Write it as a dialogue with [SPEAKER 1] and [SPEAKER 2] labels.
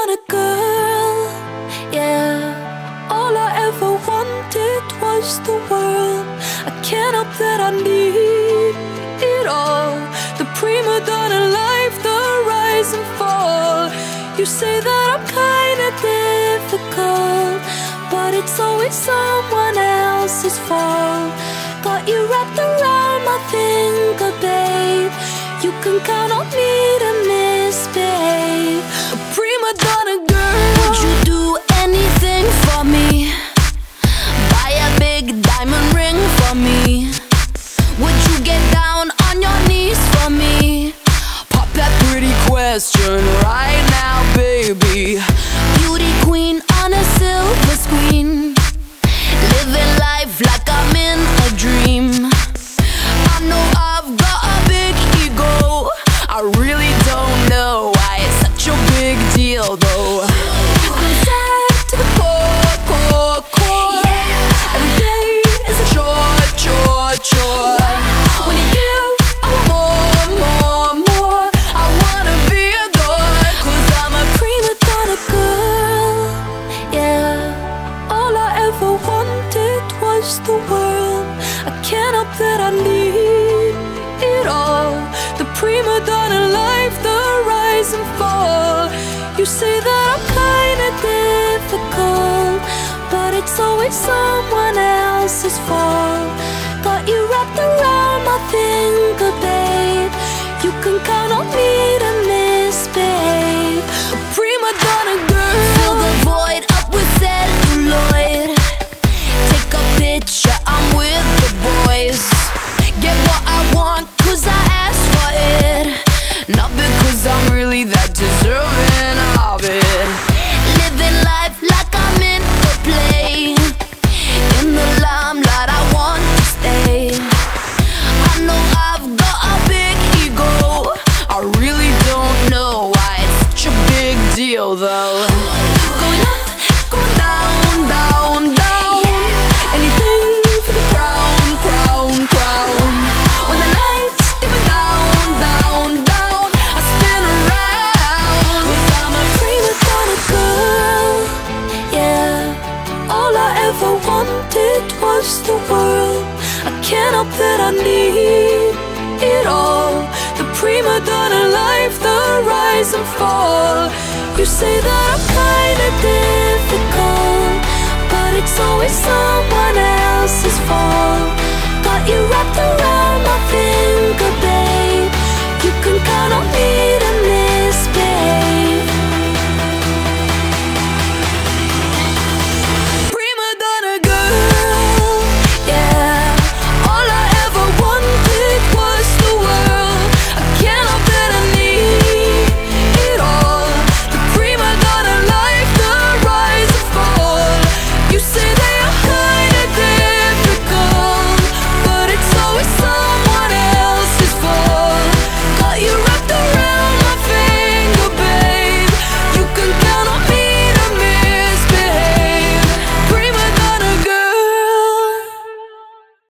[SPEAKER 1] donna girl, yeah. All I ever wanted was the world. I can't help that I need it all. The prima donna life, the rise and fall. You say that I'm kinda difficult, but it's always someone else's fault. Got you wrapped around my finger, babe. You can count on me to misbehave. A prima donna girl. Would you do anything for me? Buy a big diamond ring for me? Would you get down on your knees for me? Pop that pretty question right now, baby. Beauty queen on a silver screen, living life like I'm in a dream. I know I've got a big ego. I really don't know why it's such a big deal though. I'm sad to the core, core, core. Yeah. Every day is a chore, chore, chore. When you give, I want more, more, more. I wanna be adored, 'cause I'm a prima donna girl, yeah. All I ever wanted was the world. I can't help that I need it all. The prima donna life, the rise and fall. You say that I'm kinda difficult, but it's always someone else's fault. Got you wrapped around my finger, babe. You can count on me to misbehave. A prima donna girl. Fill the void up with celluloid. Take a picture, I'm with the boys. Get what I want, 'cause I asked for it, not because I'm really that deserving of it. Living life like I'm in a play, in the limelight I want to stay. I know I've got a big ego. I really don't know why it's such a big deal though. Going up, going down, down, down. Anything for the crown, crown, crown. When the lights dimmer down, down, down, I spin around. 'Cause I'm a prima donna girl, yeah. All I ever wanted was the world. I can't help that I need it all. The prima donna life, the rise and fall. You say that I'm kinda difficult, but it's always someone else's fault. Got you wrapped around